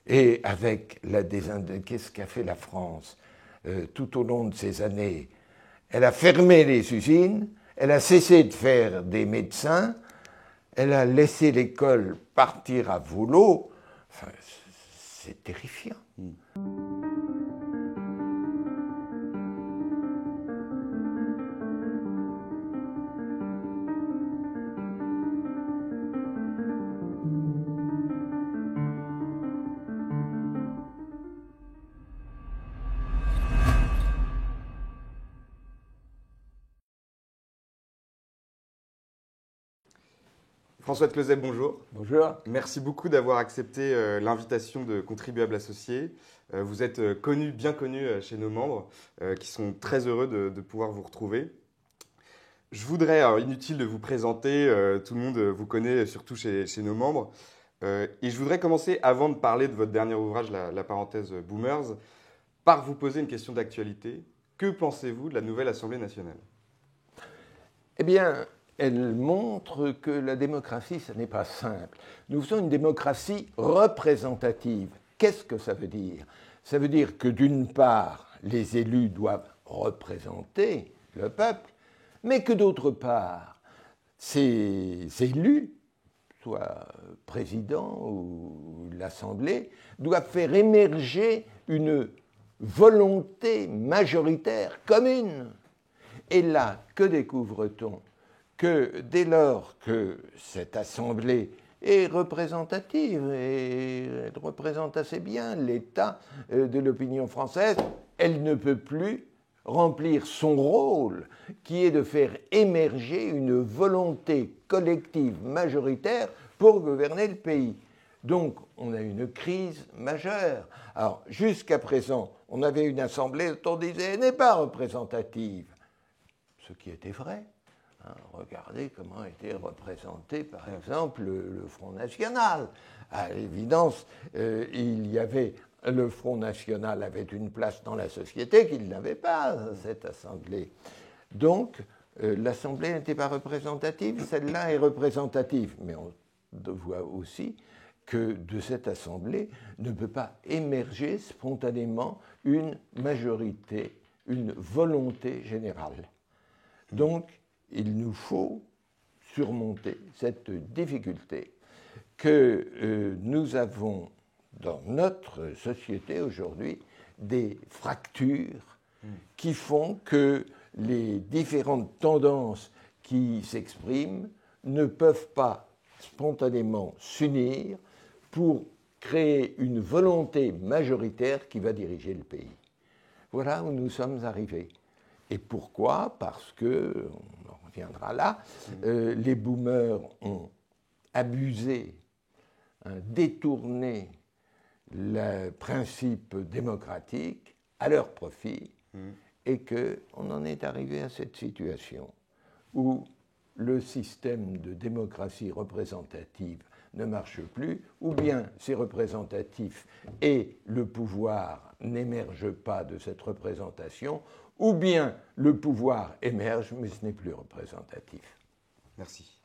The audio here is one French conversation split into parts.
Et avec qu'est-ce qu'a fait la France tout au long de ces années? Elle a fermé les usines, elle a cessé de faire des médecins, elle a laissé l'école partir à volo. Enfin, c'est terrifiant. François de Closets, bonjour. Bonjour. Merci beaucoup d'avoir accepté l'invitation de Contribuables Associés. Vous êtes bien connu chez nos membres, qui sont très heureux de pouvoir vous retrouver. Je voudrais, alors inutile de vous présenter, tout le monde vous connaît surtout chez nos membres. Et je voudrais commencer, avant de parler de votre dernier ouvrage, la parenthèse Boomers, par vous poser une question d'actualité. Que pensez-vous de la nouvelle Assemblée nationale? Eh bien, elle montre que la démocratie, ce n'est pas simple. Nous faisons une démocratie représentative. Qu'est-ce que ça veut dire? Ça veut dire que d'une part, les élus doivent représenter le peuple, mais que d'autre part, ces élus, soit président ou l'Assemblée, doivent faire émerger une volonté majoritaire commune. Et là, que découvre-t-on? Que dès lors que cette Assemblée est représentative, et elle représente assez bien l'état de l'opinion française, elle ne peut plus remplir son rôle, qui est de faire émerger une volonté collective majoritaire pour gouverner le pays. Donc, on a une crise majeure. Alors, jusqu'à présent, on avait une Assemblée dont on disait elle n'est pas représentative. Ce qui était vrai. Regardez comment était représenté, par exemple, le Front National. À l'évidence, il y avait le Front National avait une place dans la société qu'il n'avait pas, cette Assemblée. Donc, l'Assemblée n'était pas représentative, celle-là est représentative. Mais on voit aussi que de cette Assemblée ne peut pas émerger spontanément une majorité, une volonté générale. Donc, il nous faut surmonter cette difficulté que nous avons dans notre société aujourd'hui, des fractures qui font que les différentes tendances qui s'expriment ne peuvent pas spontanément s'unir pour créer une volonté majoritaire qui va diriger le pays. Voilà où nous sommes arrivés. Et pourquoi? Parce que, on en reviendra là, les boomers ont abusé, détourné le principe démocratique à leur profit et qu'on en est arrivé à cette situation où le système de démocratie représentative ne marche plus, ou bien c'est représentatif et le pouvoir n'émerge pas de cette représentation, ou bien le pouvoir émerge, mais ce n'est plus représentatif. Merci.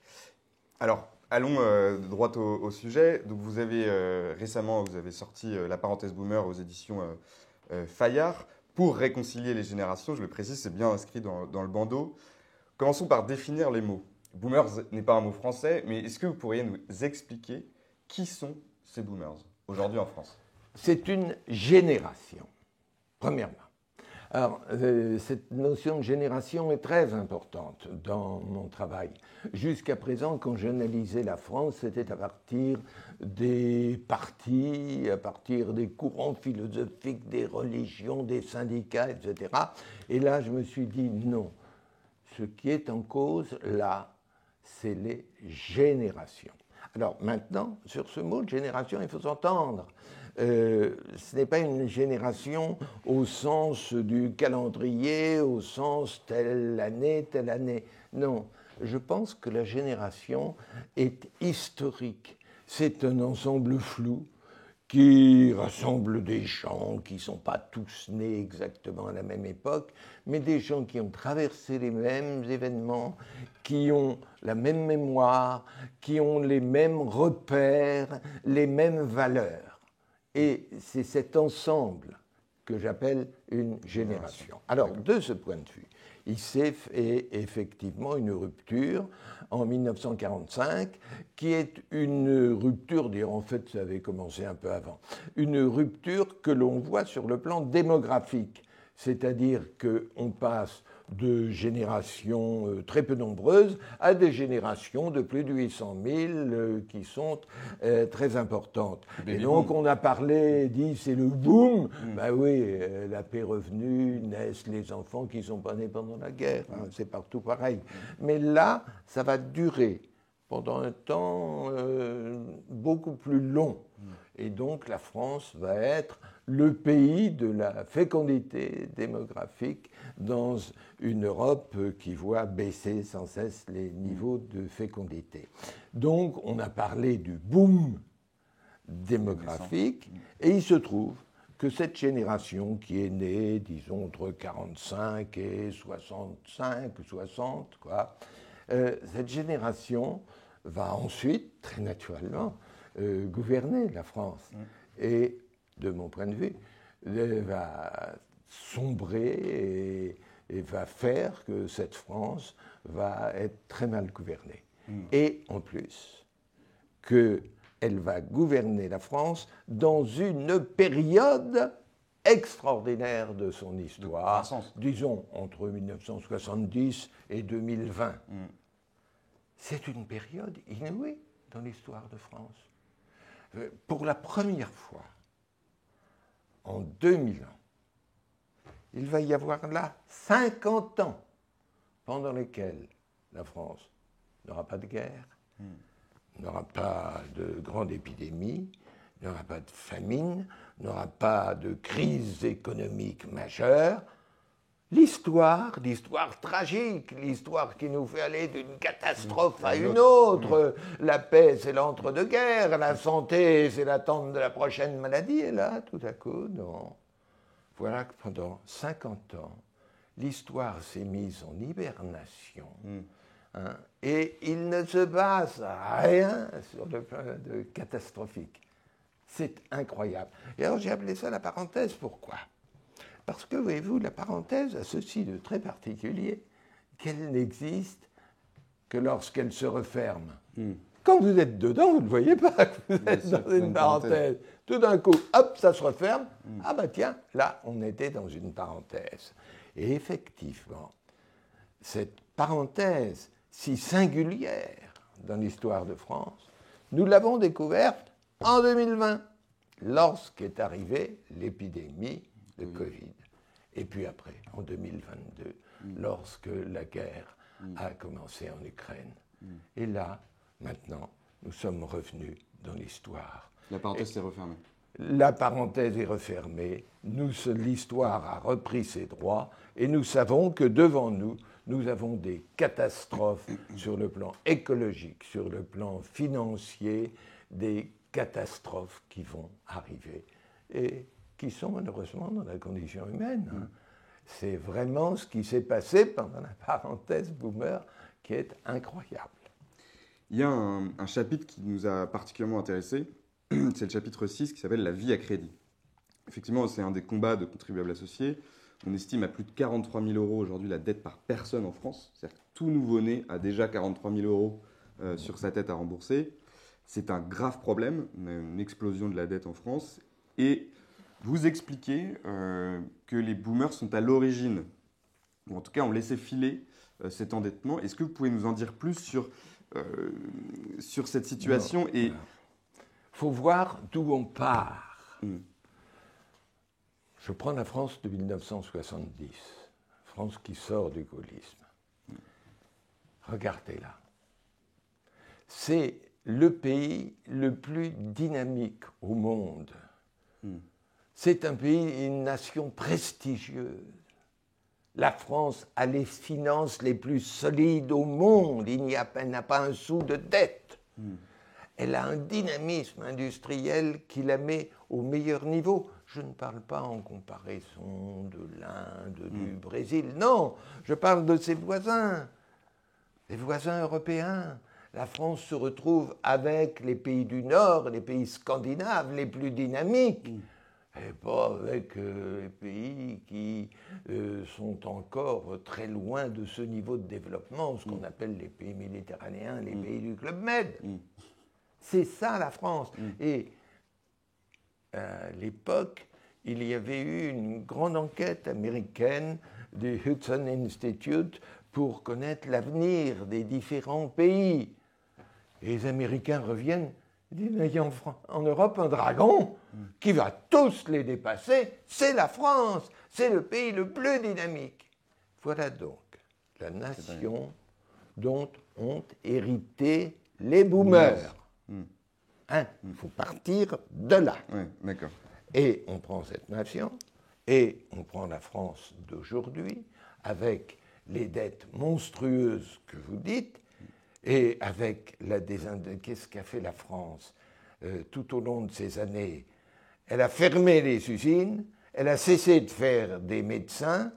Alors, allons droit au sujet. Donc, vous avez récemment sorti La parenthèse Boomer aux éditions Fayard pour réconcilier les générations. Je le précise, c'est bien inscrit dans le bandeau. Commençons par définir les mots. Boomers n'est pas un mot français, mais est-ce que vous pourriez nous expliquer qui sont ces boomers aujourd'hui en France? C'est une génération, premièrement. Alors, cette notion de génération est très importante dans mon travail. Jusqu'à présent, quand j'analysais la France, c'était à partir des partis, à partir des courants philosophiques, des religions, des syndicats, etc. Et là, je me suis dit non. Ce qui est en cause, là, c'est les générations. Alors maintenant, sur ce mot de génération, il faut s'entendre. Ce n'est pas une génération au sens du calendrier, au sens telle année, telle année. Non, je pense que la génération est historique. C'est un ensemble flou qui rassemble des gens qui ne sont pas tous nés exactement à la même époque, mais des gens qui ont traversé les mêmes événements, qui ont la même mémoire, qui ont les mêmes repères, les mêmes valeurs. Et c'est cet ensemble que j'appelle une génération. Alors, de ce point de vue, il s'est fait effectivement une rupture en 1945, qui est une rupture, en fait ça avait commencé un peu avant, une rupture que l'on voit sur le plan démographique, c'est-à-dire qu'on passe de générations très peu nombreuses à des générations de plus de 800 000 qui sont très importantes. Et donc on a dit c'est le boom. Ben oui, la paix est revenue, naissent les enfants qui ne sont pas nés pendant la guerre, hein, c'est partout pareil. Mais là, ça va durer pendant un temps beaucoup plus long. Et donc la France va être le pays de la fécondité démographique dans une Europe qui voit baisser sans cesse les niveaux de fécondité. Donc on a parlé du boom démographique, et il se trouve que cette génération qui est née, disons, entre 45 et 65, 60, cette génération va ensuite, très naturellement, gouverner la France. Et, de mon point de vue, va sombrer et va faire que cette France va être très mal gouvernée. Et en plus, qu'elle va gouverner la France dans une période extraordinaire de son histoire, disons entre 1970 et 2020. C'est une période inouïe dans l'histoire de France. Pour la première fois, en 2000 ans, il va y avoir là 50 ans pendant lesquels la France n'aura pas de guerre, n'aura pas de grande épidémie, n'aura pas de famine, n'aura pas de crise économique majeure. L'histoire tragique, l'histoire qui nous fait aller d'une catastrophe à une autre. La paix, c'est l'entre-deux-guerres, la santé, c'est l'attente de la prochaine maladie. Et là, tout à coup, non. Voilà que pendant 50 ans, l'histoire s'est mise en hibernation. Hein, et il ne se passe rien sur le plan de catastrophique. C'est incroyable. Et alors j'ai appelé ça la parenthèse. Pourquoi ? Parce que, voyez-vous, la parenthèse a ceci de très particulier, qu'elle n'existe que lorsqu'elle se referme. Quand vous êtes dedans, vous ne voyez pas que vous êtes dans une parenthèse. Tout d'un coup, hop, ça se referme. Ah ben tiens, là, on était dans une parenthèse. Et effectivement, cette parenthèse si singulière dans l'histoire de France, nous l'avons découverte en 2020, lorsqu'est arrivée l'épidémie de Covid. Et puis après, en 2022, lorsque la guerre a commencé en Ukraine. Et là, maintenant, nous sommes revenus dans l'histoire. La parenthèse s'est refermée. La parenthèse est refermée, l'histoire a repris ses droits, et nous savons que devant nous, nous avons des catastrophes sur le plan écologique, sur le plan financier, des catastrophes qui vont arriver. Et qui sont malheureusement dans la condition humaine. C'est vraiment ce qui s'est passé pendant la parenthèse boomer qui est incroyable. Il y a un chapitre qui nous a particulièrement intéressés, c'est le chapitre 6 qui s'appelle « La vie à crédit ». Effectivement, c'est un des combats de contribuables associés. On estime à plus de 43 000 € aujourd'hui la dette par personne en France. C'est-à-dire que tout nouveau-né a déjà 43 000 € sur sa tête à rembourser. C'est un grave problème, une explosion de la dette en France. Et vous expliquez que les boomers sont à l'origine, ou en tout cas ont laissé filer cet endettement. Est-ce que vous pouvez nous en dire plus sur cette situation? Il faut voir d'où on part. Je prends la France de 1970, France qui sort du gaullisme. Regardez-la. C'est le pays le plus dynamique au monde. C'est un pays, une nation prestigieuse. La France a les finances les plus solides au monde. Elle n'a pas un sou de dette. Elle a un dynamisme industriel qui la met au meilleur niveau. Je ne parle pas en comparaison de l'Inde, du Brésil. Non, je parle de ses voisins, les voisins européens. la France se retrouve avec les pays du Nord, les pays scandinaves les plus dynamiques, et pas avec les pays qui sont encore très loin de ce niveau de développement, ce qu'on appelle les pays méditerranéens, les pays du Club Med. C'est ça la France. Et à l'époque, il y avait eu une grande enquête américaine du Hudson Institute pour connaître l'avenir des différents pays. Et les Américains reviennent, ils disent, il y a en Europe un dragon qui va tous les dépasser, c'est la France, c'est le pays le plus dynamique. Voilà donc la nation dont ont hérité les boomers. Hein, il faut partir de là. Ouais, d'accord. Et on prend cette nation, et on prend la France d'aujourd'hui, avec les dettes monstrueuses que vous dites, et avec la qu'est-ce qu'a fait la France tout au long de ces années? Elle a fermé les usines, elle a cessé de faire des médecins,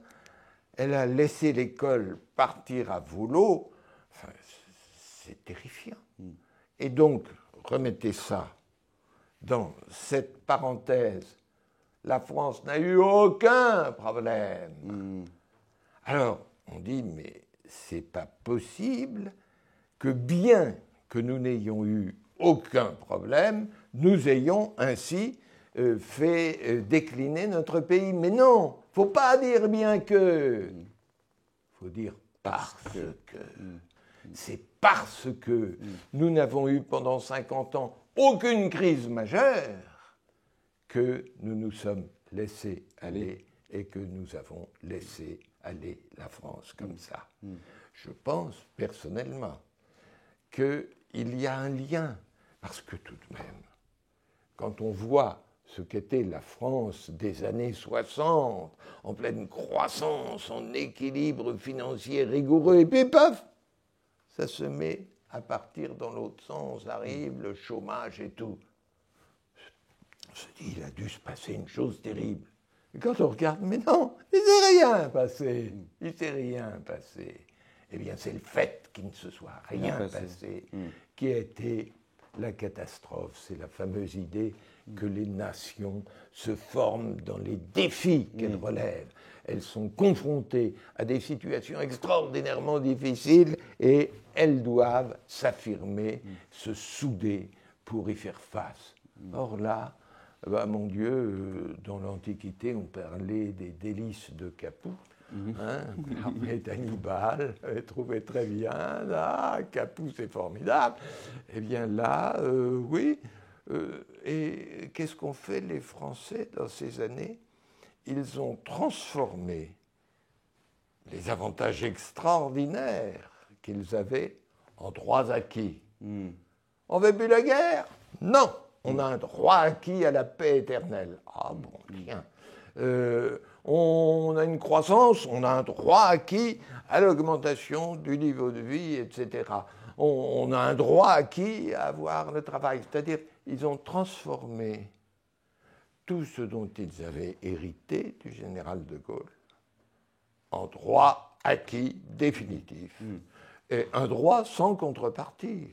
elle a laissé l'école partir à volo. Enfin, c'est terrifiant. Et donc, remettez ça dans cette parenthèse. La France n'a eu aucun problème. Alors, on dit, mais c'est pas possible que bien que nous n'ayons eu aucun problème, nous ayons ainsi fait décliner notre pays. Mais non, il ne faut pas dire bien que. Il faut dire parce que. C'est parce que nous n'avons eu pendant 50 ans aucune crise majeure que nous nous sommes laissés aller et que nous avons laissé aller la France comme ça. Je pense personnellement qu'il y a un lien, parce que tout de même, quand on voit ce qu'était la France des années 60, en pleine croissance, en équilibre financier rigoureux, et puis paf, ça se met à partir dans l'autre sens, arrive le chômage et tout. On se dit, il a dû se passer une chose terrible. Et quand on regarde, mais non, il ne s'est rien passé. Il ne s'est rien passé. Eh bien, c'est le fait qu'il ne se soit rien passé qui a été la catastrophe. C'est la fameuse idée que les nations se forment dans les défis qu'elles relèvent. Elles sont confrontées à des situations extraordinairement difficiles et elles doivent s'affirmer, se souder pour y faire face. Or là, bah, mon Dieu, dans l'Antiquité, on parlait des délices de Capoue. L'armée d'Hannibal trouvait très bien, là, Capoue c'est formidable. Eh bien là, oui. Et qu'est-ce qu'ont fait les Français dans ces années? Ils ont transformé les avantages extraordinaires qu'ils avaient en droits acquis. On veut plus la guerre? Non, on a un droit acquis à la paix éternelle. Ah bon, tiens. On a une croissance, on a un droit acquis à l'augmentation du niveau de vie, etc. On a un droit acquis à avoir le travail. C'est-à-dire, ils ont transformé tout ce dont ils avaient hérité du général de Gaulle en droit acquis définitif. Et un droit sans contrepartie,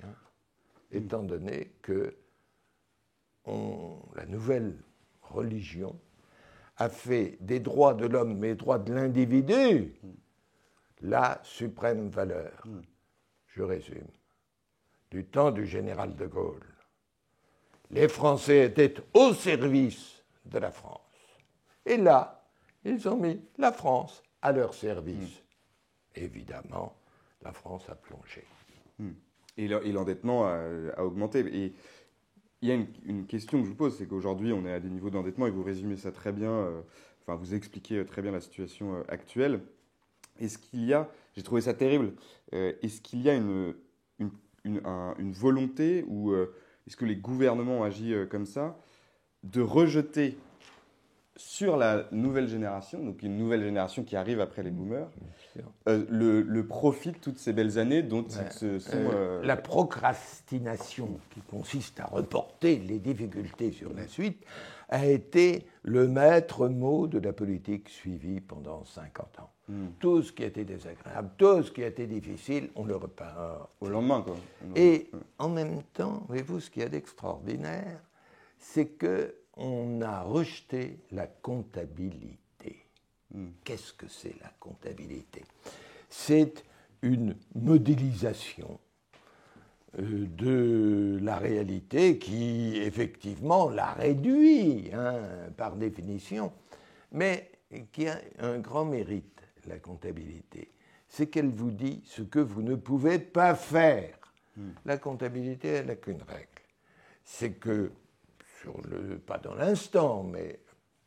étant donné que la nouvelle religion a fait des droits de l'homme, mais des droits de l'individu, la suprême valeur. Je résume. Du temps du général de Gaulle, les Français étaient au service de la France. Et là, ils ont mis la France à leur service. Évidemment, la France a plongé. Et l'endettement a augmenté. Et il y a une question que je vous pose, c'est qu'aujourd'hui, on est à des niveaux d'endettement, et vous résumez ça très bien, enfin, vous expliquez très bien la situation actuelle. Est-ce qu'il y a, j'ai trouvé ça terrible, est-ce qu'il y a une volonté, ou est-ce que les gouvernements ont agi comme ça, de rejeter sur la nouvelle génération, donc une nouvelle génération qui arrive après les boomers, le profit de toutes ces belles années dont ils se sont... La procrastination, qui consiste à reporter les difficultés sur la suite, a été le maître mot de la politique suivie pendant 50 ans. Tout ce qui était désagréable, tout ce qui était difficile, on le repart. Au lendemain, quoi. Et en même temps, voyez-vous, ce qu'il y a d'extraordinaire, c'est qu'on a rejeté la comptabilité. Qu'est-ce que c'est la comptabilité? C'est une modélisation de la réalité qui, effectivement, la réduit, par définition, mais qui a un grand mérite, la comptabilité. C'est qu'elle vous dit ce que vous ne pouvez pas faire. La comptabilité, elle n'a qu'une règle. C'est que, pas dans l'instant, mais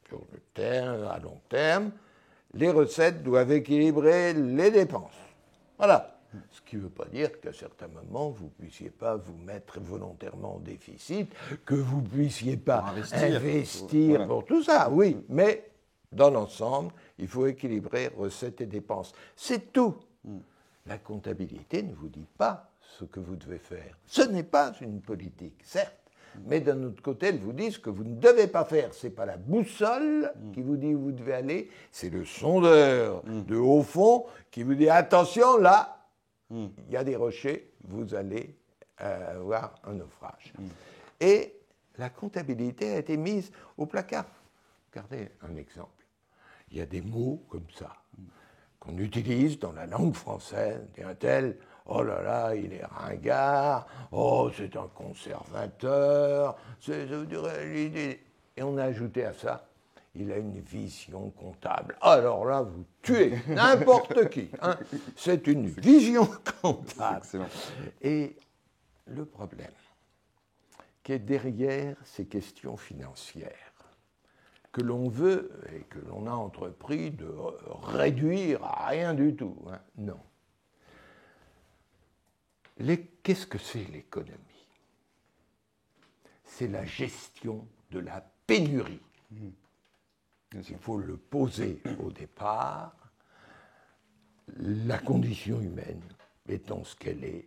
sur le terme, à long terme, les recettes doivent équilibrer les dépenses. Voilà. Ce qui ne veut pas dire qu'à certains moments, vous ne puissiez pas vous mettre volontairement en déficit, que vous ne puissiez pas investir voilà. Pour tout ça, oui. Mais dans l'ensemble, il faut équilibrer recettes et dépenses. C'est tout. La comptabilité ne vous dit pas ce que vous devez faire. Ce n'est pas une politique, certes. Mais d'un autre côté, elle vous dit ce que vous ne devez pas faire. Ce n'est pas la boussole qui vous dit où vous devez aller, c'est le sondeur de haut fond qui vous dit attention, là, il y a des rochers, vous allez avoir un naufrage. Et la comptabilité a été mise au placard. Regardez un exemple. Il y a des mots comme ça qu'on utilise dans la langue française. Un tel, oh là là, il est ringard, oh, c'est un conservateur, et on a ajouté à ça, il a une vision comptable. Alors là, vous tuez n'importe qui. C'est une vision comptable. Excellent. Et le problème qui est derrière ces questions financières, que l'on veut et que l'on a entrepris de réduire à rien du tout. Non. Qu'est-ce que c'est l'économie? C'est la gestion de la pénurie. Il faut le poser au départ. La condition humaine étant ce qu'elle est,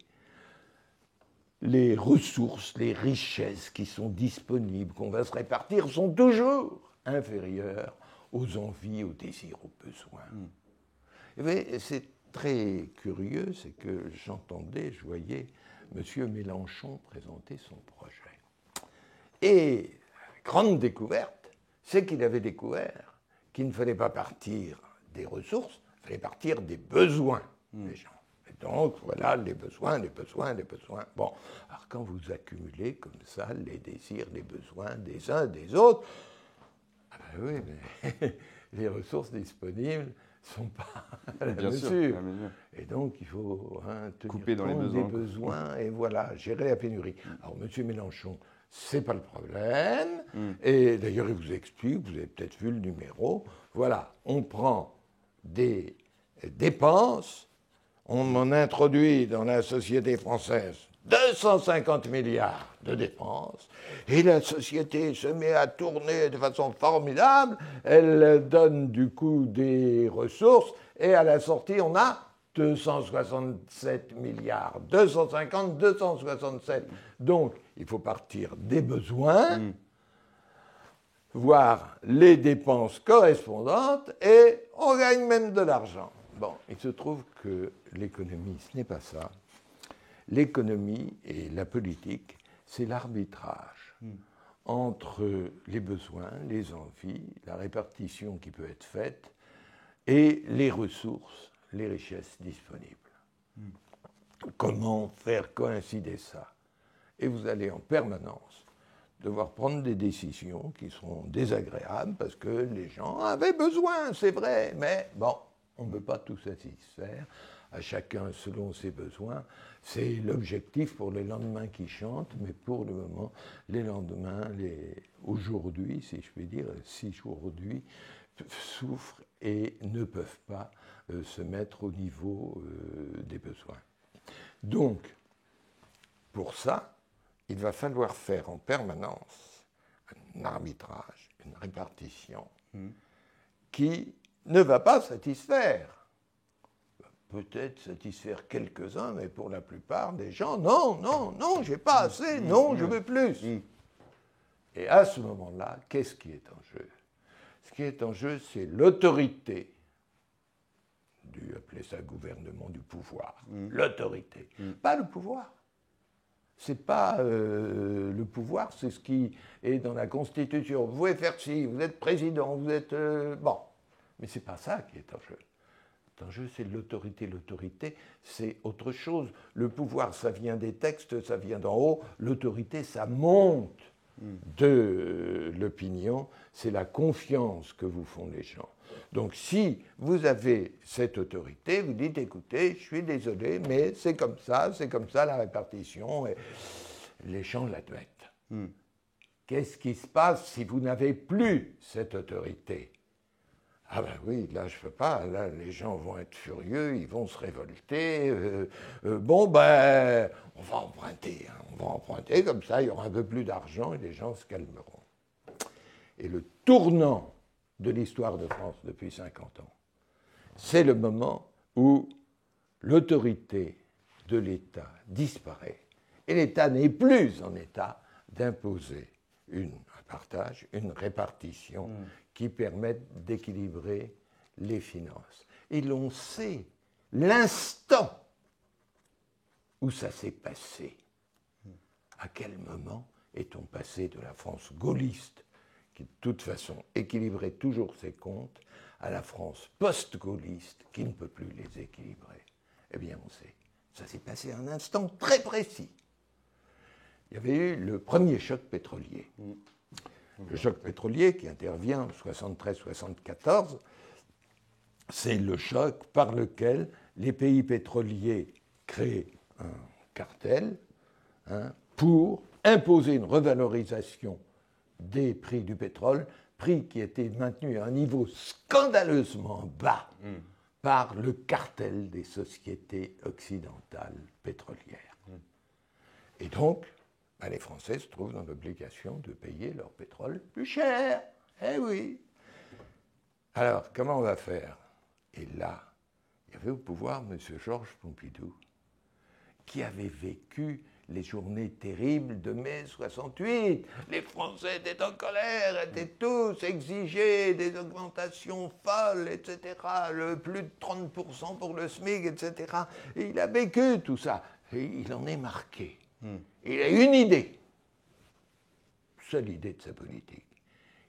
les ressources, les richesses qui sont disponibles, qu'on va se répartir, sont toujours inférieures aux envies, aux désirs, aux besoins. Et c'est très curieux, c'est que j'entendais, je voyais M. Mélenchon présenter son projet. Et grande découverte, c'est qu'il avait découvert qu'il ne fallait pas partir des ressources, il fallait partir des besoins des gens. Et donc, voilà, les besoins, les besoins, les besoins. Bon, alors quand vous accumulez comme ça les désirs, les besoins des uns, des autres, oui, mais les ressources disponibles ne sont pas à la mesure. Et donc, il faut tenir couper dans compte des besoins et voilà, gérer la pénurie. Alors, M. Mélenchon, ce n'est pas le problème. Et d'ailleurs, il vous explique, vous avez peut-être vu le numéro. Voilà, on prend des dépenses, on en introduit dans la société française 250 milliards de dépenses, et la société se met à tourner de façon formidable, elle donne du coup des ressources, et à la sortie, on a 267 milliards. 250, 267. Donc, il faut partir des besoins, voir les dépenses correspondantes, et on gagne même de l'argent. Bon, il se trouve que l'économie, ce n'est pas ça. L'économie et la politique, c'est l'arbitrage entre les besoins, les envies, la répartition qui peut être faite et les ressources, les richesses disponibles. Comment faire coïncider ça? Et vous allez en permanence devoir prendre des décisions qui seront désagréables parce que les gens avaient besoin, c'est vrai, mais bon, on ne peut pas tout satisfaire à chacun selon ses besoins. C'est l'objectif pour les lendemains qui chantent, mais pour le moment, les lendemains, aujourd'hui, si je puis dire, si aujourd'hui, souffrent et ne peuvent pas se mettre au niveau des besoins. Donc, pour ça, il va falloir faire en permanence un arbitrage, une répartition qui ne va pas satisfaire. Peut-être satisfaire quelques-uns, mais pour la plupart des gens, non, non, non, j'ai pas assez, non, je veux plus. Et à ce moment-là, qu'est-ce qui est en jeu? Ce qui est en jeu, c'est l'autorité dû appeler ça gouvernement du pouvoir. L'autorité. Pas le pouvoir. C'est pas le pouvoir, c'est ce qui est dans la Constitution. Vous pouvez faire ci, vous êtes président, vous êtes... bon. Mais c'est pas ça qui est en jeu. En jeu, c'est l'autorité. L'autorité, c'est autre chose. Le pouvoir, ça vient des textes, ça vient d'en haut. L'autorité, ça monte de l'opinion. C'est la confiance que vous font les gens. Donc, si vous avez cette autorité, vous dites, écoutez, je suis désolé, mais c'est comme ça la répartition, et les gens l'admettent. Qu'est-ce qui se passe si vous n'avez plus cette autorité ? Ah ben oui, là je ne peux pas, là les gens vont être furieux, ils vont se révolter. Bon ben, on va emprunter, comme ça il y aura un peu plus d'argent et les gens se calmeront. Et le tournant de l'histoire de France depuis 50 ans, c'est le moment où l'autorité de l'État disparaît et l'État n'est plus en état d'imposer un partage, une répartition qui permettent d'équilibrer les finances. Et l'on sait l'instant où ça s'est passé. À quel moment est-on passé de la France gaulliste, qui de toute façon équilibrait toujours ses comptes, à la France post-gaulliste, qui ne peut plus les équilibrer? Eh bien, on sait. Ça s'est passé à un instant très précis. Il y avait eu le premier choc pétrolier. Le choc pétrolier qui intervient en 73-74, c'est le choc par lequel les pays pétroliers créent un cartel pour imposer une revalorisation des prix du pétrole, prix qui était maintenu à un niveau scandaleusement bas par le cartel des sociétés occidentales pétrolières. Et donc, les Français se trouvent dans l'obligation de payer leur pétrole plus cher. Eh oui. Alors, comment on va faire? Et là, il y avait au pouvoir M. Georges Pompidou, qui avait vécu les journées terribles de mai 68. Les Français étaient en colère, étaient tous exigés des augmentations folles, etc. Plus de 30% pour le SMIC, etc. Et il a vécu tout ça. Et il en est marqué. Il a une idée. Seule idée de sa politique.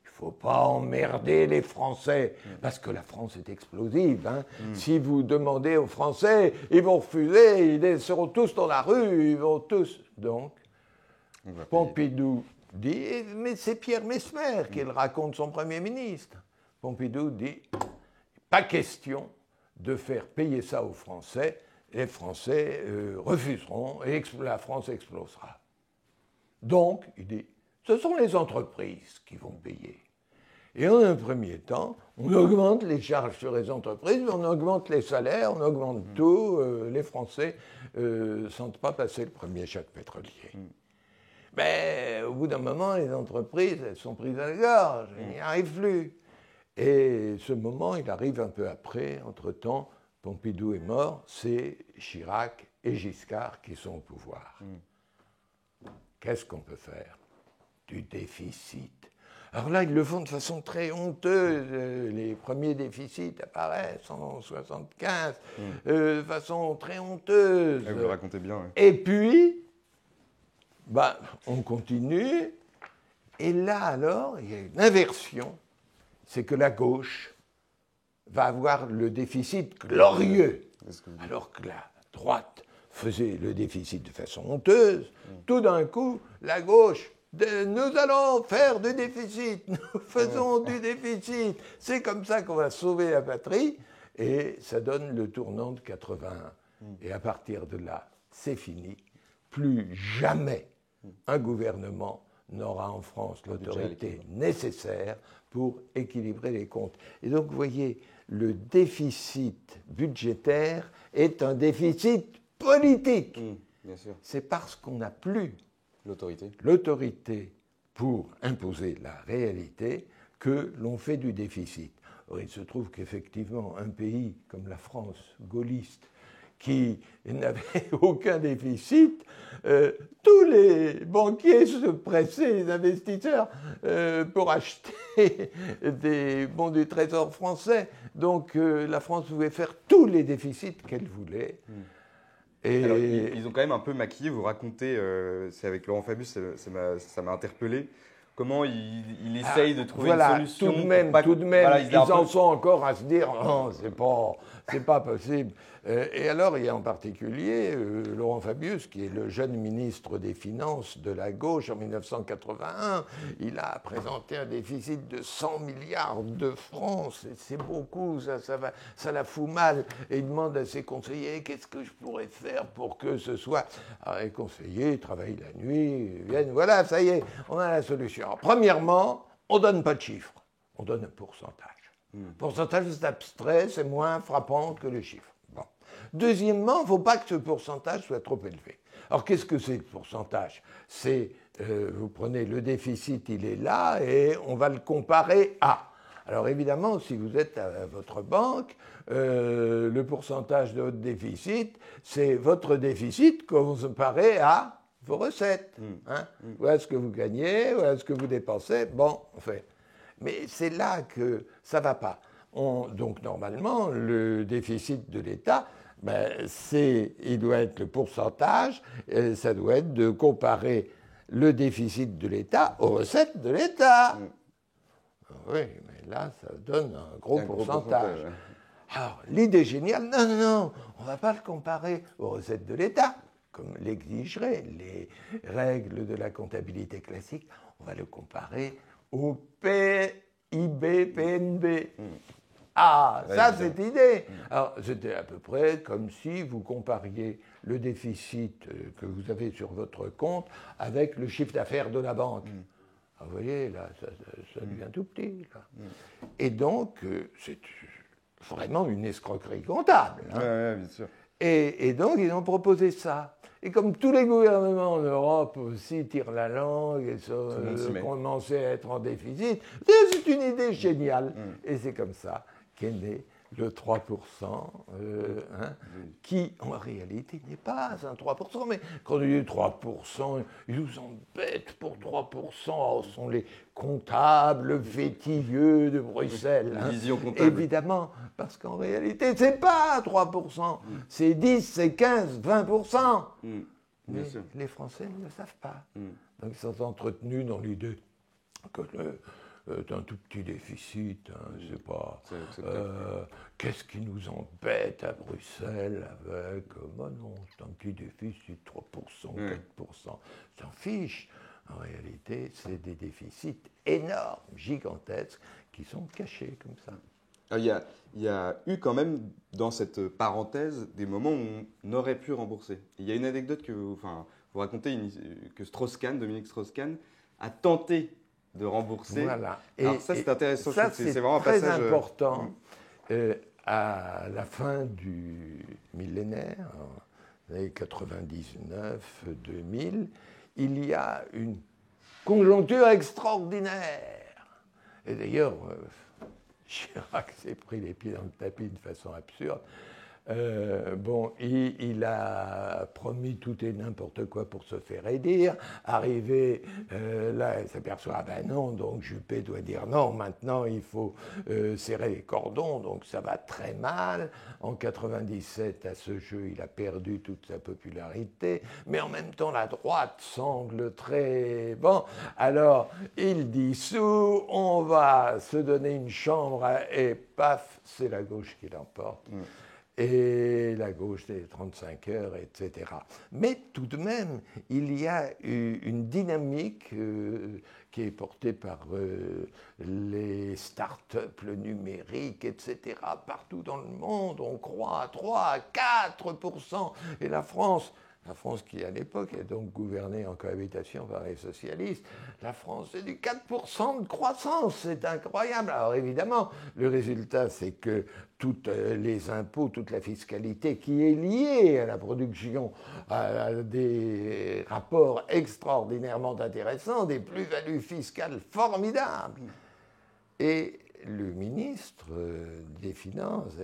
Il ne faut pas emmerder les Français, parce que la France est explosive. Si vous demandez aux Français, ils vont refuser, ils seront tous dans la rue, ils vont tous... Donc, Pompidou dit, mais c'est Pierre Messmer qui le raconte, son Premier ministre. Pompidou dit, pas question de faire payer ça aux Français, les Français refuseront et la France explosera. Donc, il dit, ce sont les entreprises qui vont payer. Et en un premier temps, on augmente les charges sur les entreprises, on augmente les salaires, on augmente tout. Les Français ne sentent pas passer le premier choc pétrolier. Mais au bout d'un moment, les entreprises, elles sont prises à la gorge, elles n'y arrivent plus. Et ce moment, il arrive un peu après. Entre-temps, Pompidou est mort, c'est Chirac et Giscard qui sont au pouvoir. Qu'est-ce qu'on peut faire? Du déficit. Alors là, ils le font de façon très honteuse. Les premiers déficits apparaissent en 1975, de façon très honteuse. Vous le racontez bien. Ouais. Et puis, on continue. Et là, alors, il y a une inversion. C'est que la gauche va avoir le déficit glorieux, alors que la droite faisait le déficit de façon honteuse. Tout d'un coup, la gauche, nous allons faire du déficit, nous faisons du déficit. C'est comme ça qu'on va sauver la patrie, et ça donne le tournant de 81. Et à partir de là, c'est fini. Plus jamais un gouvernement n'aura en France l'autorité nécessaire pour équilibrer les comptes. Et donc, vous voyez, le déficit budgétaire est un déficit politique. Bien sûr. C'est parce qu'on n'a plus l'autorité pour imposer la réalité que l'on fait du déficit. Or, il se trouve qu'effectivement, un pays comme la France gaulliste, qui n'avait aucun déficit, tous les banquiers se pressaient, les investisseurs, pour acheter des bons du Trésor français. Donc la France pouvait faire tous les déficits qu'elle voulait. Et alors, ils ont quand même un peu maquillé, vous racontez, c'est avec Laurent Fabius, ça m'a interpellé, comment il essaye de trouver une solution. Tout de même, voilà, ils en sont encore à se dire « Non, c'est pas possible ». Et alors, il y a en particulier Laurent Fabius, qui est le jeune ministre des Finances de la gauche en 1981. Il a présenté un déficit de 100 milliards de francs. C'est beaucoup, ça la fout mal. Et il demande à ses conseillers « Qu'est-ce que je pourrais faire pour que ce soit… » Alors, les conseillers travaillent la nuit, viennent, voilà, ça y est, on a la solution. Alors, premièrement, on ne donne pas de chiffres, on donne un pourcentage. Pourcentage, c'est abstrait, c'est moins frappant que le chiffre. Bon. Deuxièmement, il ne faut pas que ce pourcentage soit trop élevé. Alors, qu'est-ce que c'est le pourcentage? C'est, vous prenez le déficit, il est là, et on va le comparer à. Alors, évidemment, si vous êtes à votre banque, le pourcentage de votre déficit, c'est votre déficit comparé à vos recettes. Hein? Voilà ce que vous gagnez, voilà ce que vous dépensez. Bon, en fait. Mais c'est là que ça ne va pas. Donc, normalement, le déficit de l'État, il doit être le pourcentage, ça doit être de comparer le déficit de l'État aux recettes de l'État. Oui, mais là, ça donne un gros pourcentage. Alors, l'idée géniale, non, on ne va pas le comparer aux recettes de l'État, comme l'exigeraient les règles de la comptabilité classique, on va le comparer au PIB, PNB. Ah, ouais, ça, cette idée. Alors, c'était à peu près comme si vous compariez le déficit que vous avez sur votre compte avec le chiffre d'affaires de la banque. Alors, vous voyez, là, ça devient tout petit. Là. Et donc, c'est vraiment une escroquerie comptable. Hein. Ouais, bien sûr. Et donc, ils ont proposé ça. Et comme tous les gouvernements en Europe aussi tirent la langue et commencent à être en déficit, c'est une idée géniale. Et c'est comme ça qu'est né le 3%, qui en réalité n'est pas un 3%, mais quand on dit 3%, ils nous embêtent pour 3%, ce sont les comptables vétilleux de Bruxelles. Vision comptable. Évidemment, parce qu'en réalité, c'est pas 3%, c'est 10, c'est 15, 20%. Mais les Français ne le savent pas. Donc ils sont entretenus dans l'idée que un tout petit déficit, je sais pas. Qu'est-ce qui nous embête à Bruxelles avec non, c'est un petit déficit, 3%, 4%, s'en fiche. En réalité, c'est des déficits énormes, gigantesques, qui sont cachés comme ça. Il y a eu quand même, dans cette parenthèse, des moments où on aurait pu rembourser. Il y a une anecdote que vous racontez, que Dominique Strauss-Kahn, a tenté de rembourser. Voilà. Alors ça, c'est intéressant. Ça, c'est vraiment un très passage important. À la fin du millénaire, en années 99-2000, il y a une conjoncture extraordinaire. Et d'ailleurs, Chirac s'est pris les pieds dans le tapis de façon absurde. Il a promis tout et n'importe quoi pour se faire élire. Arrivé là, il s'aperçoit, non, donc Juppé doit dire non, maintenant il faut serrer les cordons, donc ça va très mal. En 97, à ce jeu, il a perdu toute sa popularité, mais en même temps, la droite semble très bon. Alors, il dissout, on va se donner une chambre, et paf, c'est la gauche qui l'emporte. Et la gauche des 35 heures, etc. Mais tout de même, il y a une dynamique qui est portée par les start-up, le numérique, etc. Partout dans le monde, on croit à 3, à 4%. Et la France qui à l'époque est donc gouvernée en cohabitation par les socialistes, la France c'est du 4% de croissance, c'est incroyable. Alors évidemment, le résultat c'est que tous les impôts, toute la fiscalité qui est liée à la production, à des rapports extraordinairement intéressants, des plus-values fiscales formidables. Et le ministre des Finances,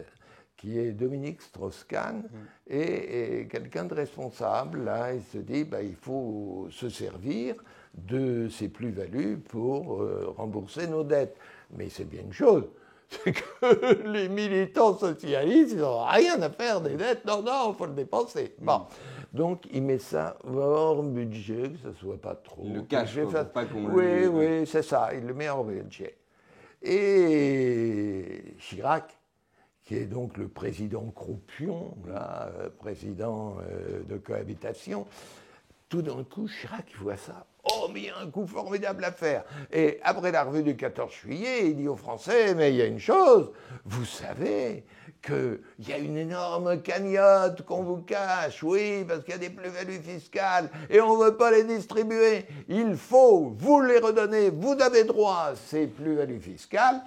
qui est Dominique Strauss-Kahn, et quelqu'un de responsable. Là, il se dit il faut se servir de ces plus-values pour rembourser nos dettes. Mais c'est bien une chose, c'est que les militants socialistes, ils n'ont rien à faire des dettes. Non, il faut le dépenser. Bon. Donc, il met ça hors budget, que ce ne soit pas trop. Le cash, pas qu'on Oui, c'est ça, il le met hors budget. Et Chirac, qui est donc le président croupion, là, président de cohabitation, tout d'un coup, Chirac voit ça. Oh, mais il y a un coup formidable à faire. Et après la revue du 14 juillet, il dit aux Français, mais il y a une chose, vous savez qu'il y a une énorme cagnotte qu'on vous cache, oui, parce qu'il y a des plus-values fiscales, et on ne veut pas les distribuer. Il faut vous les redonner, vous avez droit à ces plus-values fiscales.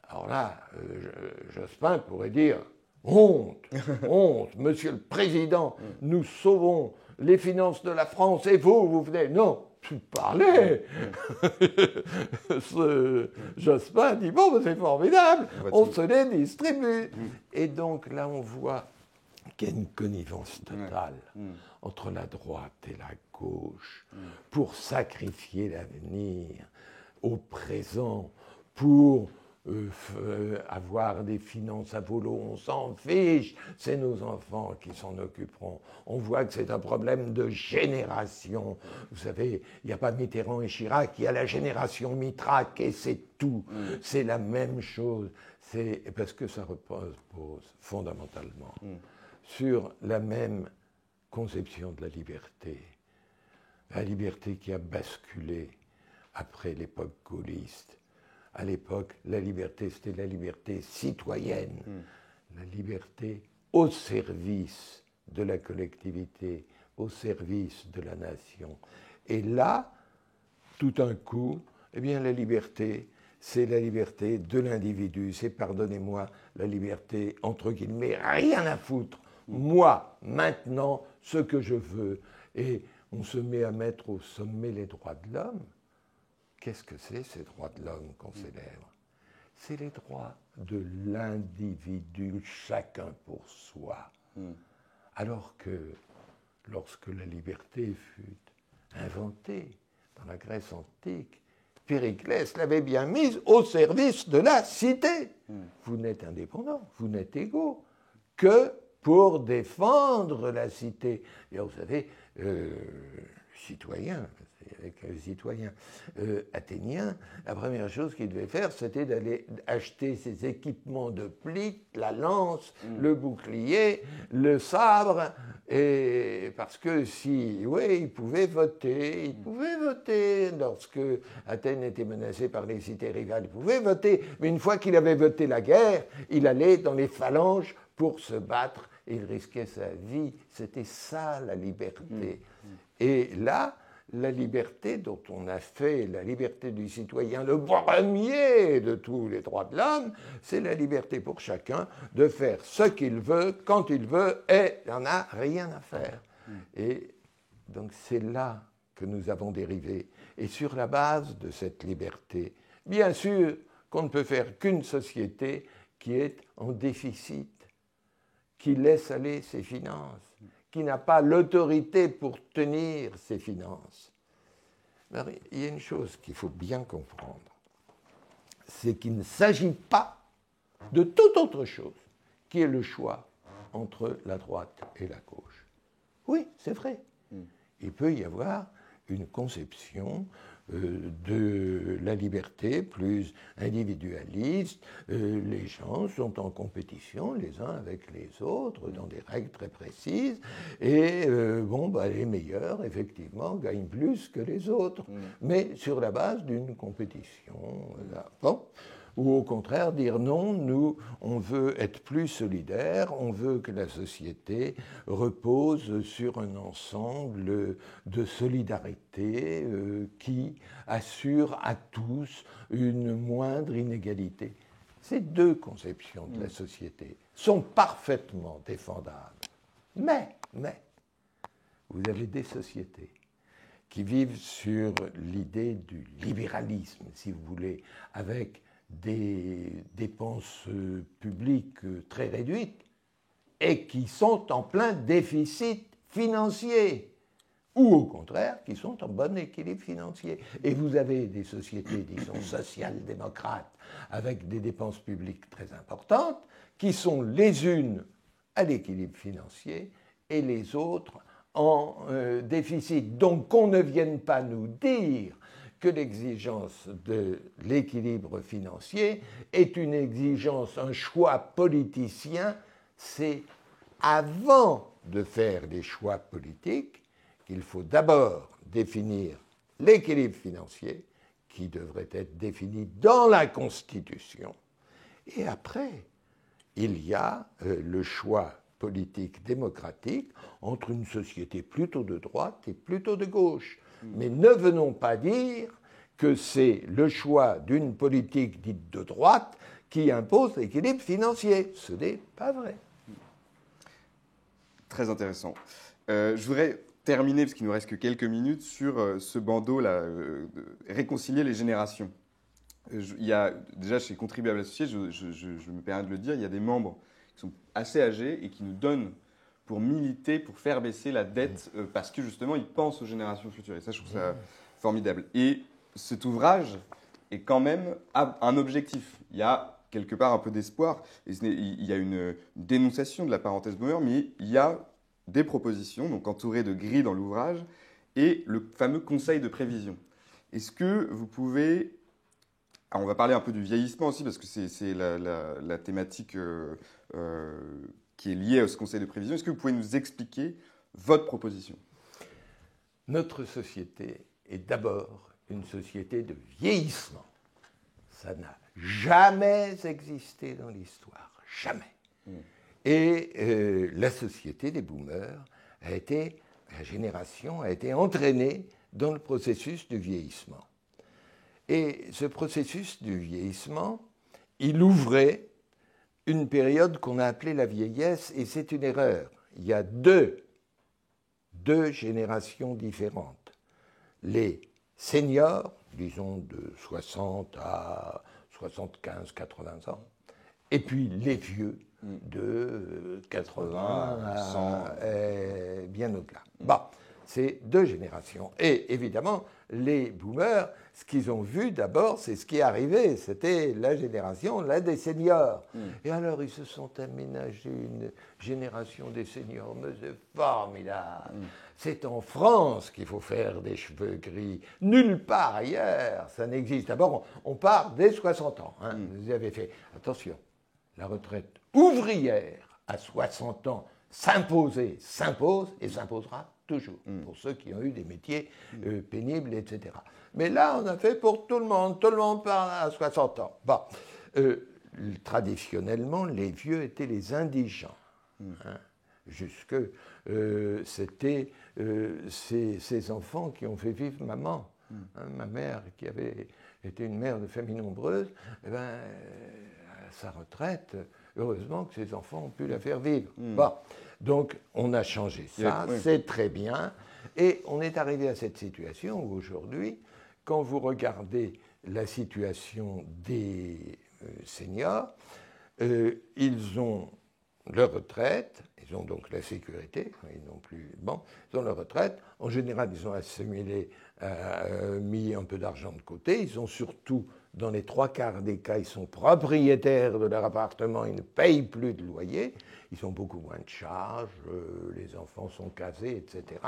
Alors là, Jospin pourrait dire, honte, honte, monsieur le Président, nous sauvons les finances de la France et vous venez. Non, tu parlais. Jospin dit, bon, c'est formidable, on se les distribue. Et donc là, on voit qu'il y a une connivence totale entre la droite et la gauche pour sacrifier l'avenir au présent, pour avoir des finances à volo, on s'en fiche, c'est nos enfants qui s'en occuperont. On voit que c'est un problème de génération. Vous savez, il n'y a pas Mitterrand et Chirac, il y a la génération Mitrac et c'est tout. C'est la même chose. C'est parce que ça repose fondamentalement sur la même conception de la liberté qui a basculé après l'époque gaulliste. À l'époque, la liberté, c'était la liberté citoyenne, la liberté au service de la collectivité, au service de la nation. Et là, tout d'un coup, eh bien, la liberté, c'est la liberté de l'individu, c'est, pardonnez-moi, la liberté, entre guillemets, rien à foutre. Moi, maintenant, ce que je veux. Et on se met à mettre au sommet les droits de l'homme. Qu'est-ce que c'est, ces droits de l'homme qu'on célèbre? C'est les droits de l'individu, chacun pour soi. Alors que, lorsque la liberté fut inventée dans la Grèce antique, Périclès l'avait bien mise au service de la cité. Vous n'êtes indépendants, vous n'êtes égaux que pour défendre la cité. Et vous savez, citoyen, avec les citoyens athéniens, la première chose qu'ils devaient faire, c'était d'aller acheter ces équipements de plique, la lance, le bouclier, le sabre, et parce que ils pouvaient voter lorsque Athènes était menacée par les cités rivales, ils pouvaient voter, mais une fois qu'il avait voté la guerre, il allait dans les phalanges pour se battre, et il risquait sa vie. C'était ça la liberté. Et là, la liberté dont on a fait la liberté du citoyen le premier de tous les droits de l'homme, c'est la liberté pour chacun de faire ce qu'il veut, quand il veut, et il n'en a rien à faire. Et donc c'est là que nous avons dérivé. Et sur la base de cette liberté, bien sûr qu'on ne peut faire qu'une société qui est en déficit, qui laisse aller ses finances, qui n'a pas l'autorité pour tenir ses finances. Alors, il y a une chose qu'il faut bien comprendre, c'est qu'il ne s'agit pas de toute autre chose qui est le choix entre la droite et la gauche. Oui, c'est vrai. Il peut y avoir une conception de la liberté plus individualiste. Les gens sont en compétition les uns avec les autres dans des règles très précises et les meilleurs effectivement gagnent plus que les autres, mais sur la base d'une compétition. Ou au contraire dire non, nous, on veut être plus solidaires, on veut que la société repose sur un ensemble de solidarité qui assure à tous une moindre inégalité. Ces deux conceptions de la société sont parfaitement défendables. Mais, vous avez des sociétés qui vivent sur l'idée du libéralisme, si vous voulez, avec des dépenses publiques très réduites et qui sont en plein déficit financier, ou au contraire, qui sont en bon équilibre financier. Et vous avez des sociétés, disons, social-démocrates, avec des dépenses publiques très importantes, qui sont les unes à l'équilibre financier et les autres en déficit. Donc qu'on ne vienne pas nous dire que l'exigence de l'équilibre financier est une exigence, un choix politicien. C'est avant de faire des choix politiques qu'il faut d'abord définir l'équilibre financier, qui devrait être défini dans la Constitution. Et après, il y a le choix politique démocratique entre une société plutôt de droite et plutôt de gauche. Mais ne venons pas dire que c'est le choix d'une politique dite de droite qui impose l'équilibre financier. Ce n'est pas vrai. Très intéressant. Je voudrais terminer, parce qu'il nous reste que quelques minutes, sur ce bandeau-là, réconcilier les générations. Il y a, déjà, chez Contribuables Associés, je me permets de le dire, il y a des membres qui sont assez âgés et qui nous donnent pour militer, pour faire baisser la dette, parce que justement, ils pensent aux générations futures. Et ça, je trouve ça formidable. Et cet ouvrage est quand même un objectif. Il y a quelque part un peu d'espoir. Il y a une dénonciation de la parenthèse boomer, mais il y a des propositions, donc entourées de grilles dans l'ouvrage, et le fameux conseil de prévision. Est-ce que vous pouvez... Alors on va parler un peu du vieillissement aussi, parce que c'est la thématique qui est liée à ce conseil de prévision. Est-ce que vous pouvez nous expliquer votre proposition ? Notre société est d'abord une société de vieillissement. Ça n'a jamais existé dans l'histoire, jamais. Et la société des boomers la génération a été entraînée dans le processus du vieillissement. Et ce processus du vieillissement, il ouvrait une période qu'on a appelée la vieillesse, et c'est une erreur. Il y a deux générations différentes. Les seniors, disons de 60 à 75, 80 ans, et puis les vieux de 80 à 100, bien au-delà. Bon, c'est deux générations. Et évidemment, les boomers, ce qu'ils ont vu d'abord, c'est ce qui est arrivé. C'était la génération, là, des seniors. Et alors, ils se sont aménagés une génération des seniors. Mais c'est formidable. C'est en France qu'il faut faire des cheveux gris. Nulle part ailleurs, ça n'existe. D'abord, on part dès 60 ans. Hein. Vous avez fait. Attention, la retraite ouvrière à 60 ans s'impose et s'imposera toujours, pour ceux qui ont eu des métiers pénibles, etc. Mais là, on a fait pour tout le monde part à 60 ans. Bon, traditionnellement, les vieux étaient les indigents. Hein, jusque, c'était ces enfants qui ont fait vivre maman. Hein, ma mère, qui avait été une mère de famille nombreuse, eh ben, à sa retraite, heureusement que ses enfants ont pu la faire vivre. Bon, donc on a changé ça, c'est très bien. Et on est arrivé à cette situation où aujourd'hui, quand vous regardez la situation des seniors, ils ont leur retraite, ils ont donc la sécurité, ils n'ont plus... Bon, ils ont leur retraite. En général, ils ont assimilé, mis un peu d'argent de côté. Ils ont surtout, dans les 3/4 des cas, ils sont propriétaires de leur appartement, ils ne payent plus de loyer. Ils ont beaucoup moins de charges, les enfants sont casés, etc.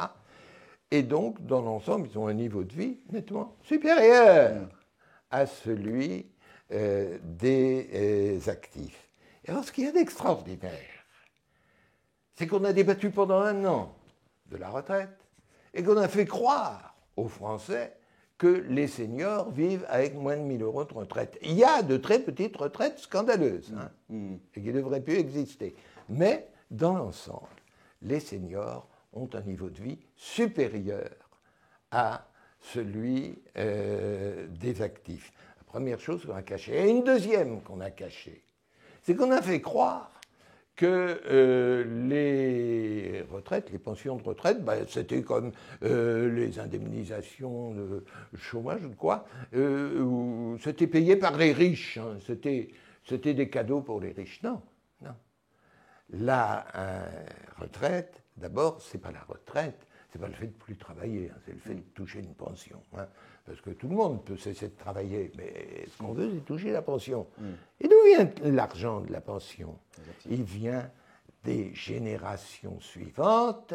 Et donc, dans l'ensemble, ils ont un niveau de vie nettement supérieur à celui des actifs. Et alors, ce qu'il y a d'extraordinaire, c'est qu'on a débattu pendant 1 an de la retraite et qu'on a fait croire aux Français que les seniors vivent avec moins de 1 000 € de retraite. Il y a de très petites retraites scandaleuses et qui ne devraient plus exister. Mais, dans l'ensemble, les seniors ont un niveau de vie supérieur à celui des actifs. La première chose qu'on a cachée. Et une deuxième qu'on a cachée, c'est qu'on a fait croire que les retraites, les pensions de retraite, c'était comme les indemnisations de chômage ou quoi, c'était payé par les riches, hein, c'était des cadeaux pour les riches. Non, non. La retraite, d'abord, c'est pas la retraite, c'est pas le fait de plus travailler, hein, c'est le fait de toucher une pension. Hein, parce que tout le monde peut cesser de travailler, mais ce qu'on veut, c'est toucher la pension. Et d'où vient l'argent de la pension? Il vient des générations suivantes,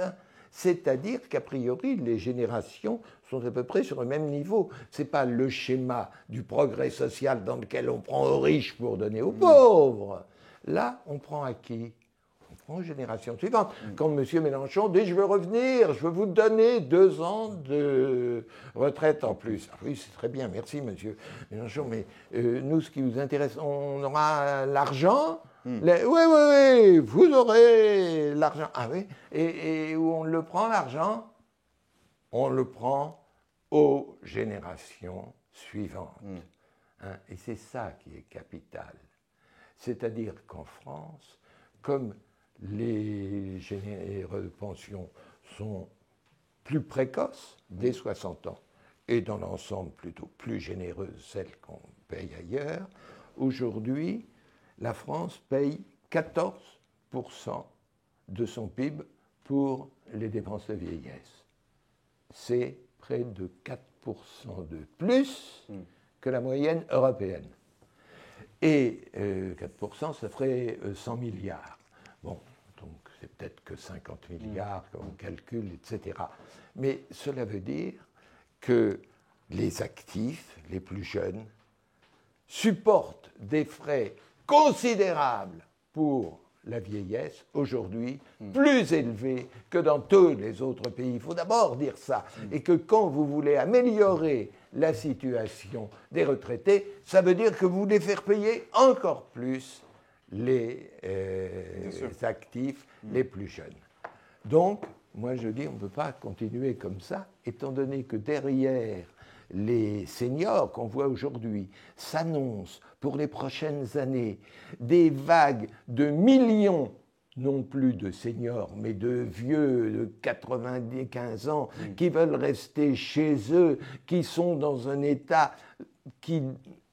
c'est-à-dire qu'a priori, les générations sont à peu près sur le même niveau. Ce n'est pas le schéma du progrès social dans lequel on prend aux riches pour donner aux pauvres. Là, on prend à qui? Aux générations suivantes. Quand M. Mélenchon dit « je veux revenir, je veux vous donner 2 ans de retraite en plus ». Ah oui, c'est très bien, merci M. Mélenchon, mais nous, ce qui nous intéresse, on aura l'argent. Oui, vous aurez l'argent. Ah oui, et où on le prend l'argent? On le prend aux générations suivantes. Hein, et c'est ça qui est capital. C'est-à-dire qu'en France, comme les pensions sont plus précoces, dès 60 ans, et dans l'ensemble plutôt plus généreuses, celles qu'on paye ailleurs, aujourd'hui, la France paye 14% de son PIB pour les dépenses de vieillesse. C'est près de 4% de plus que la moyenne européenne. Et 4%, ça ferait 100 milliards. Bon, donc c'est peut-être que 50 milliards qu'on calcule, etc. Mais cela veut dire que les actifs, les plus jeunes, supportent des frais considérables pour la vieillesse, aujourd'hui, plus élevés que dans tous les autres pays. Il faut d'abord dire ça. Et que quand vous voulez améliorer la situation des retraités, ça veut dire que vous voulez faire payer encore plus les actifs les plus jeunes. Donc, moi je dis, on ne peut pas continuer comme ça, étant donné que derrière les seniors qu'on voit aujourd'hui s'annoncent pour les prochaines années des vagues de millions, non plus de seniors, mais de vieux de 95 ans qui veulent rester chez eux, qui sont dans un état qui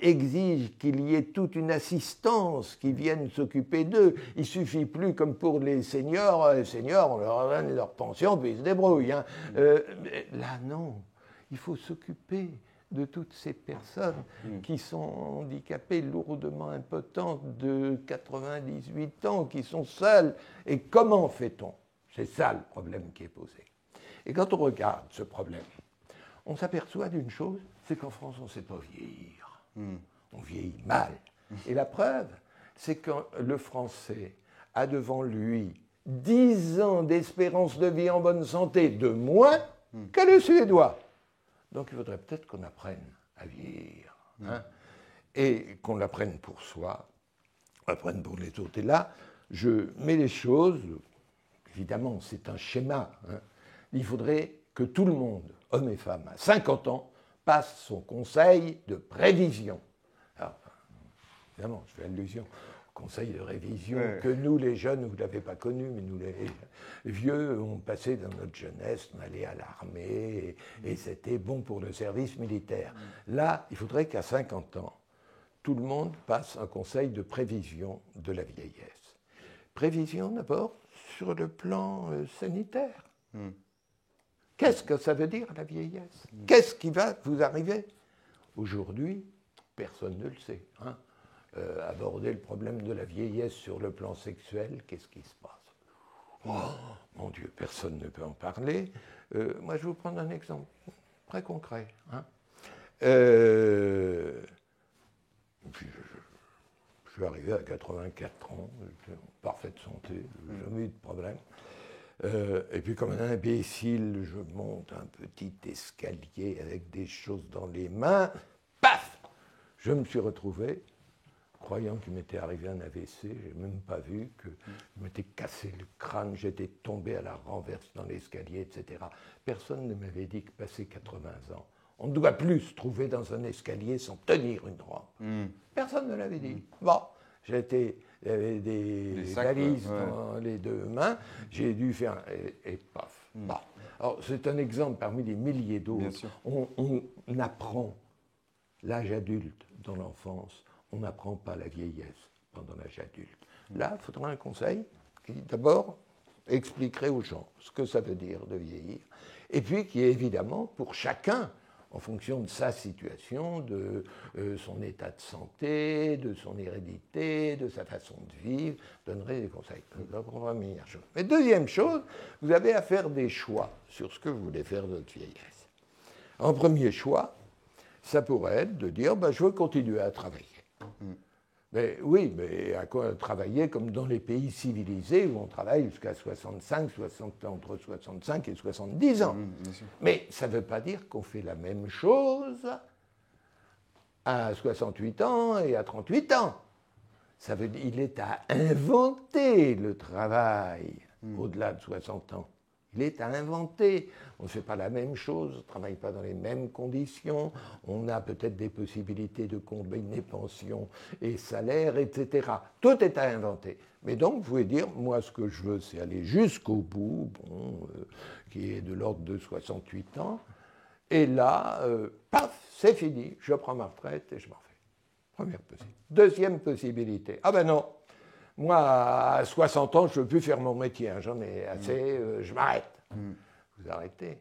exige qu'il y ait toute une assistance qui vienne s'occuper d'eux. Il ne suffit plus, comme pour les seniors, on leur donne leur pension, puis ils se débrouillent. Hein. Là, non. Il faut s'occuper de toutes ces personnes qui sont handicapées, lourdement impotentes, de 98 ans, qui sont seules. Et comment fait-on? C'est ça le problème qui est posé. Et quand on regarde ce problème, on s'aperçoit d'une chose, c'est qu'en France, on ne sait pas vieillir. On vieillit mal. Et la preuve, c'est que le Français a devant lui 10 ans d'espérance de vie en bonne santé de moins que le Suédois. Donc il faudrait peut-être qu'on apprenne à vieillir. Hein, et qu'on l'apprenne pour soi, apprenne pour les autres. Et là, je mets les choses, évidemment, c'est un schéma. Hein, il faudrait que tout le monde, hommes et femmes, à 50 ans, passe son conseil de prévision. Alors, évidemment, je fais allusion au conseil de révision que nous, les jeunes, vous ne l'avez pas connu, mais nous, les vieux, on passait dans notre jeunesse, on allait à l'armée, et c'était bon pour le service militaire. Là, il faudrait qu'à 50 ans, tout le monde passe un conseil de prévision de la vieillesse. Prévision, d'abord, sur le plan sanitaire. Qu'est-ce que ça veut dire, la vieillesse? Qu'est-ce qui va vous arriver? Aujourd'hui, personne ne le sait. Hein. Aborder le problème de la vieillesse sur le plan sexuel, qu'est-ce qui se passe? Oh, mon Dieu, personne ne peut en parler. Moi, je vais vous prendre un exemple très concret. Hein. Puis je suis arrivé à 84 ans, j'étais en parfaite santé, je n'ai jamais eu de problème. Et puis comme un imbécile, je monte un petit escalier avec des choses dans les mains. Paf! Je me suis retrouvé, croyant qu'il m'était arrivé un AVC, je n'ai même pas vu que je m'étais cassé le crâne, j'étais tombé à la renverse dans l'escalier, etc. Personne ne m'avait dit que passé 80 ans, on ne doit plus se trouver dans un escalier sans tenir une rampe. Personne ne l'avait dit. Bon, j'ai été il y avait des sacs, valises ouais. dans les deux mains. J'ai dû faire... Et paf. Bon. Alors, c'est un exemple parmi des milliers Bien d'autres. sûr. On apprend l'âge adulte dans l'enfance, on n'apprend pas la vieillesse pendant l'âge adulte. Là, il faudra un conseil qui, d'abord, expliquerait aux gens ce que ça veut dire de vieillir, et puis qui, évidemment, pour chacun, en fonction de sa situation, de son état de santé, de son hérédité, de sa façon de vivre, donnerait des conseils. C'est la première chose. Mais deuxième chose, vous avez à faire des choix sur ce que vous voulez faire de votre vieillesse. En premier choix, ça pourrait être de dire je veux continuer à travailler. Mais oui, mais à quoi travailler comme dans les pays civilisés où on travaille jusqu'à 65, entre 65 et 70 ans. Mais ça ne veut pas dire qu'on fait la même chose à 68 ans et à 38 ans. Ça veut dire qu'il est à inventer le travail au-delà de 60 ans. Il est à inventer. On ne fait pas la même chose, on ne travaille pas dans les mêmes conditions, on a peut-être des possibilités de combiner pension et salaire, etc. Tout est à inventer. Mais donc, vous pouvez dire, moi, ce que je veux, c'est aller jusqu'au bout, qui est de l'ordre de 68 ans, et là, paf, c'est fini, je prends ma retraite et je m'en fais. Première possibilité. Deuxième possibilité, ah ben non, moi, à 60 ans, je ne veux plus faire mon métier, j'en ai assez, je m'arrête. Vous arrêtez.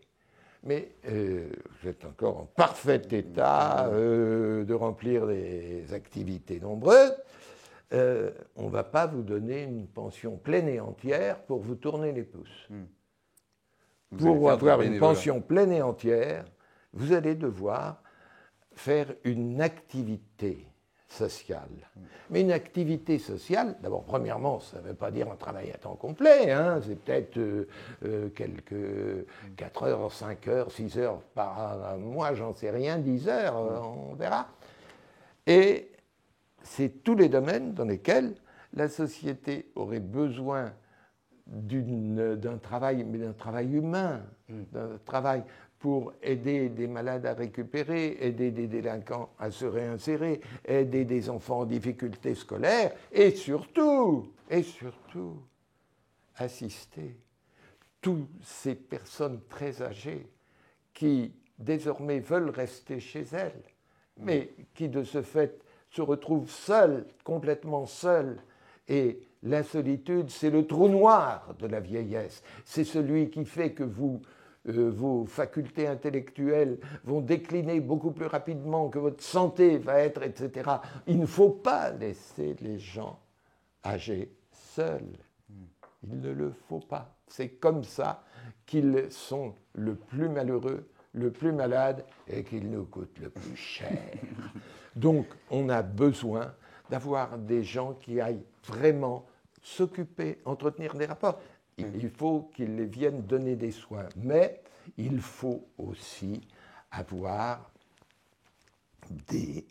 Mais vous êtes encore en parfait état de remplir des activités nombreuses. On ne va pas vous donner une pension pleine et entière pour vous tourner les pouces. Pour avoir une pension pleine et entière, vous allez devoir faire une activité sociale. Mais une activité sociale, d'abord, premièrement, ça ne veut pas dire un travail à temps complet, c'est peut-être quelques 4 heures, 5 heures, 6 heures par mois, j'en sais rien, 10 heures, on verra. Et c'est tous les domaines dans lesquels la société aurait besoin d'un travail, mais d'un travail humain, d'un travail pour aider des malades à récupérer, aider des délinquants à se réinsérer, aider des enfants en difficulté scolaire, et surtout, assister toutes ces personnes très âgées qui désormais veulent rester chez elles, mais qui de ce fait se retrouvent seules, complètement seules. Et la solitude, c'est le trou noir de la vieillesse. C'est celui qui fait que vos facultés intellectuelles vont décliner beaucoup plus rapidement, que votre santé va être, etc. Il ne faut pas laisser les gens âgés seuls. Il ne le faut pas. C'est comme ça qu'ils sont le plus malheureux, le plus malades et qu'ils nous coûtent le plus cher. Donc, on a besoin d'avoir des gens qui aillent vraiment s'occuper, entretenir des rapports. Il faut qu'ils viennent donner des soins, mais il faut aussi avoir des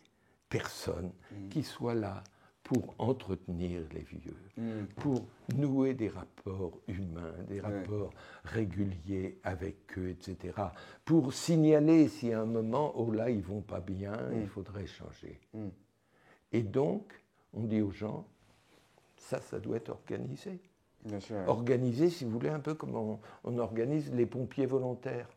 personnes qui soient là pour entretenir les vieux, pour nouer des rapports humains, des rapports réguliers avec eux, etc. Pour signaler si à un moment, oh là, ils ne vont pas bien, il faudrait changer. Et donc, on dit aux gens, ça doit être organisé. Bien sûr, ouais. Organisé, si vous voulez, un peu comme on organise les pompiers volontaires.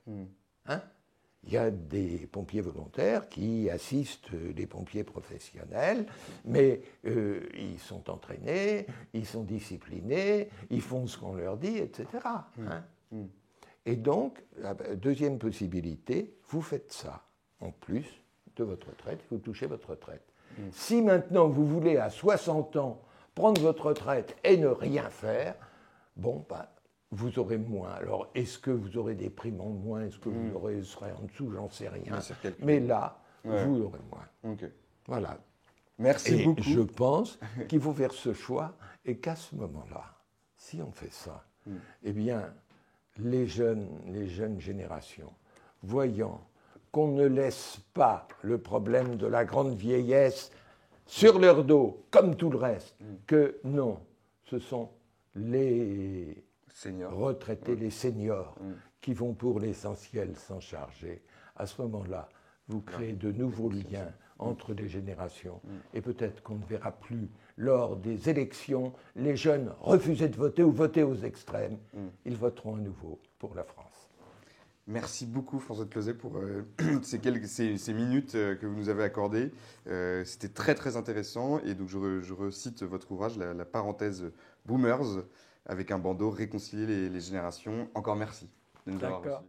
Il y a des pompiers volontaires qui assistent les pompiers professionnels, mais ils sont entraînés, ils sont disciplinés, ils font ce qu'on leur dit, etc. Et donc, la deuxième possibilité, vous faites ça en plus de votre retraite, vous touchez votre retraite. Si maintenant vous voulez à 60 ans prendre votre retraite et ne rien faire, vous aurez moins. Alors, est-ce que vous aurez des primes en moins? Est-ce que vous serez en dessous? J'en sais rien. Mais là, vous aurez moins. Okay. Voilà. Merci beaucoup. Je pense qu'il faut faire ce choix et qu'à ce moment-là, si on fait ça, eh bien, les jeunes générations, voyant qu'on ne laisse pas le problème de la grande vieillesse sur leur dos, comme tout le reste, que non, ce sont les retraités, les seniors, qui vont pour l'essentiel s'en charger. À ce moment-là, vous créez de nouveaux liens entre des générations. Et peut-être qu'on ne verra plus, lors des élections, les jeunes refuser de voter ou voter aux extrêmes. Ils voteront à nouveau pour la France. Merci beaucoup François de Closet pour ces minutes que vous nous avez accordées. C'était très très intéressant et donc je recite votre ouvrage, la parenthèse Boomers, avec un bandeau Réconcilier les générations. Encore merci de nous avoir reçus.